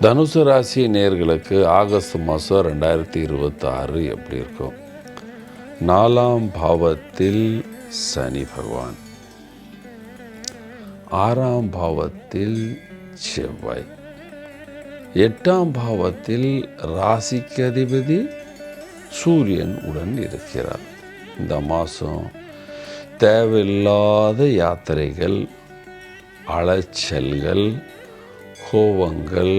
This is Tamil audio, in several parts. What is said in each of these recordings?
தனுசு ராசி நேயர்களுக்கு ஆகஸ்ட் மாதம் 2026 எப்படி இருக்கும்? 4ஆம் பாவத்தில் சனி பகவான், 6ஆம் பாவத்தில் செவ்வாய், 8ஆம் பாவத்தில் ராசிக்கு அதிபதி சூரியன் உடன் இருக்கிறார். இந்த மாதம் தேவையில்லாத யாத்திரைகள், அலைச்சல்கள், கோபங்கள்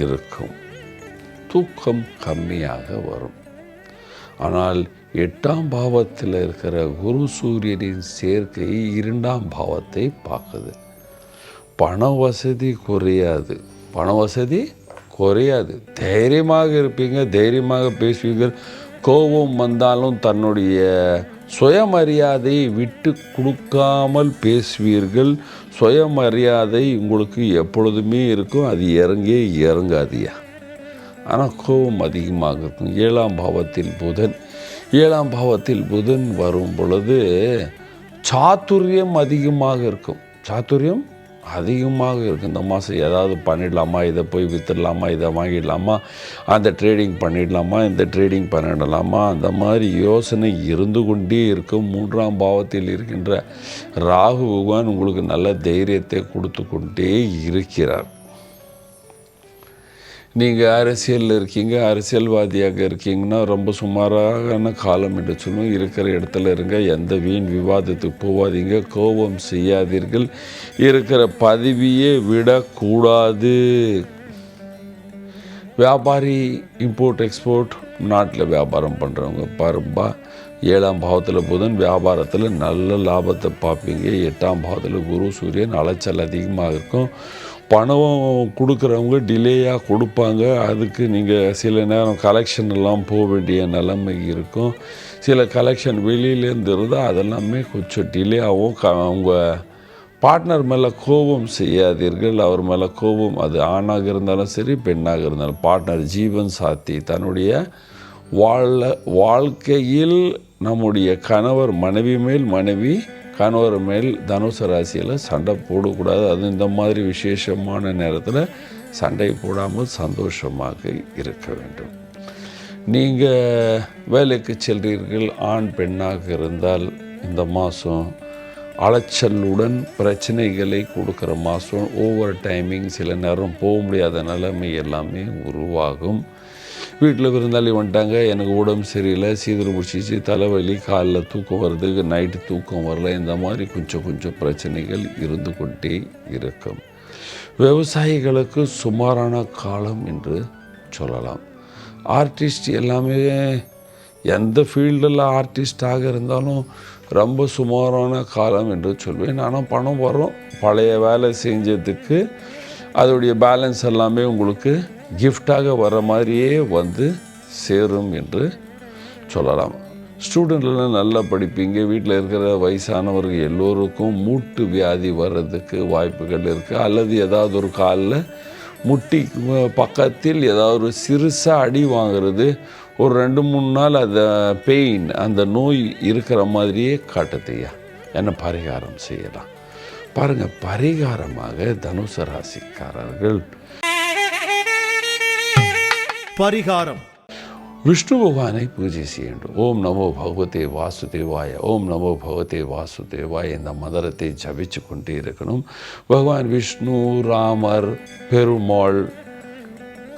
இருக்கும். தூக்கம் கம்மியாக வரும். ஆனால் 8ஆம் பாவத்தில் இருக்கிற குரு சூரியனின் சேர்க்கை 2ஆம் பாவத்தை பார்க்குது. பண வசதி குறையாது. தைரியமாக இருப்பீங்க, தைரியமாக பேசுவீங்க. கோபம் வந்தாலும் தன்னுடைய சுயமரியாதையை விட்டு கொடுக்காமல் பேசுவீர்கள். சுயமரியாதை உங்களுக்கு எப்பொழுதுமே இருக்கும், அது இறங்காதியா. ஆனால் கோபம் அதிகமாக இருக்கும். 7ஆம் பாவத்தில் புதன் வரும் பொழுது சாதுரியம் அதிகமாக இருக்கும். இந்த மாதம் ஏதாவது பண்ணிடலாமா, இதை போய் விற்றுடலாமா, இதை வாங்கிடலாமா, அந்த ட்ரேடிங் பண்ணிடலாமா, இந்த ட்ரேடிங் பண்ணிடலாமா, அந்த மாதிரி யோசனை இருந்து கொண்டே இருக்கும். 3ஆம் பாவத்தில் இருக்கின்ற ராகு பகவான் உங்களுக்கு நல்ல தைரியத்தை கொடுத்து கொண்டே இருக்கிறார். நீங்கள் அரசியலில் இருக்கீங்க, அரசியல்வாதியாக இருக்கீங்கன்னா ரொம்ப சுமாரான காலம் என்று சொல்லுவோம். இருக்கிற இடத்துல இருங்க, எந்த வீண் விவாதத்துக்கு போகாதீங்க, கோபம் செய்யாதீர்கள், இருக்கிற பதவியே விடக்கூடாது. வியாபாரி, இம்போர்ட் எக்ஸ்போர்ட், நாட்டில் வியாபாரம் பண்ணுறவங்க பாருப்பா, 7ஆம் பாவத்தில் புதன், வியாபாரத்தில் நல்ல லாபத்தை பார்ப்பீங்க. 8ஆம் பாவத்தில் குரு சூரியன், அலைச்சல் அதிகமாக இருக்கும். பணம் கொடுக்குறவங்க டிலேயாக கொடுப்பாங்க. அதுக்கு நீங்கள் சில நேரம் கலெக்ஷன் எல்லாம் போக வேண்டிய நிலைமை இருக்கும். சில கலெக்ஷன் வெளியிலேருந்து இருந்தால் அதெல்லாமே கொஞ்சம் டிலே ஆகும். அவங்க பார்ட்னர் மேலே கோபம் செய்யாதீர்கள். அவர் மேலே கோபம், அது ஆணாக இருந்தாலும் சரி, பெண்ணாக இருந்தாலும், பார்ட்னர் ஜீவன் சாத்தி, தன்னுடைய வாழ்க்கையில் நம்முடைய கணவர் மனைவி கணவர் மேல் தனுசு ராசியில் சண்டை போடக்கூடாது. அது இந்த மாதிரி விசேஷமான நேரத்தில் சண்டை போடாமல் சந்தோஷமாக இருக்க வேண்டும். நீங்கள் வேலைக்கு செல்கிறீர்கள், ஆண் பெண்ணாக இருந்தால் இந்த மாதம் அலைச்சலுடன் பிரச்சனைகளை கொடுக்குற மாதம். ஓவர் டைமிங், சில நேரம் போக முடியாத நிலைமை எல்லாமே உருவாகும். வீட்டில் விருந்தாளி வந்துட்டாங்க, எனக்கு உடம்பு சரியில்லை, சீதல் பிடிச்சிச்சு, தலைவலி, காலைல தூக்கம் வருது, நைட்டு தூக்கம் வரல, இந்த மாதிரி கொஞ்சம் பிரச்சனைகள் இருந்து கொண்டே இருக்கும். விவசாயிகளுக்கு சுமாரான காலம் என்று சொல்லலாம். ஆர்டிஸ்ட் எல்லாமே எந்த ஃபீல்டில் ஆர்டிஸ்டாக இருந்தாலும் ரொம்ப சுமாரான காலம் என்று சொல்வேன். ஆனால் பணம் வரும். பழைய வேலை செஞ்சதுக்கு அதோடைய பேலன்ஸ் எல்லாமே உங்களுக்கு கிஃப்டாக வர மாதிரியே வந்து சேரும் என்று சொல்லலாம். ஸ்டூடெண்ட்லாம் நல்லா படிப்பீங்க. வீட்டில் இருக்கிற வயசானவர்கள் எல்லோருக்கும் மூட்டு வியாதி வர்றதுக்கு வாய்ப்புகள் இருக்குது. அல்லது ஏதாவது ஒரு காலில் முட்டி பக்கத்தில் ஏதாவது ஒரு சிறுசாக அடி வாங்கிறது, ஒரு 2-3 நாள் அந்த பெயின், அந்த நோய் இருக்கிற மாதிரியே காட்டுதையா. என்ன பரிகாரம் செய்யலாம் பாருங்கள். பரிகாரமாக தனுசு ராசிக்காரர்கள் விஷ்ணு பகவானை பூஜை செய்யணும். ஓம் நமோ பகவதே வாசுதேவாய இந்த மந்திரத்தை ஜபிச்சு கொண்டே இருக்கணும். பகவான் விஷ்ணு, ராமர், பெருமாள்,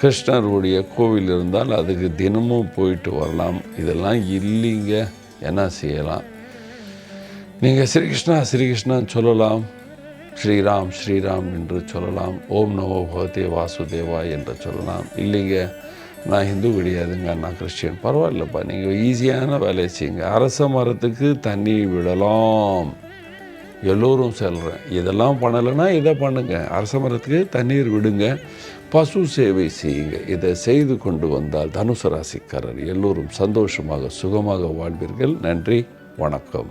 கிருஷ்ணருடைய கோவில் இருந்தால் அதுக்கு தினமும் போயிட்டு வரலாம். இதெல்லாம் இல்லைங்க, என்ன செய்யலாம்? நீங்கள் ஸ்ரீகிருஷ்ணான்னு சொல்லலாம், ஸ்ரீராம் என்று சொல்லலாம், ஓம் நமோ பகவதே வாசுதேவாய் என்று சொல்லலாம். இல்லைங்க, நான் ஹிந்து கிடையாதுங்க, நான் கிறிஸ்டியன், பரவாயில்லப்பா, நீங்கள் ஈஸியான வேலையை செய்யுங்க. அரச மரத்துக்கு தண்ணி விடலாம், எல்லோரும் சொல்கிறேன். இதெல்லாம் பண்ணலைன்னா இதை பண்ணுங்க. அரச மரத்துக்கு தண்ணீர் விடுங்க, பசு சேவை செய்யுங்க. இதை செய்து கொண்டு வந்தால் தனுசு ராசிக்காரர் எல்லோரும் சந்தோஷமாக சுகமாக வாழ்வீர்கள். நன்றி, வணக்கம்.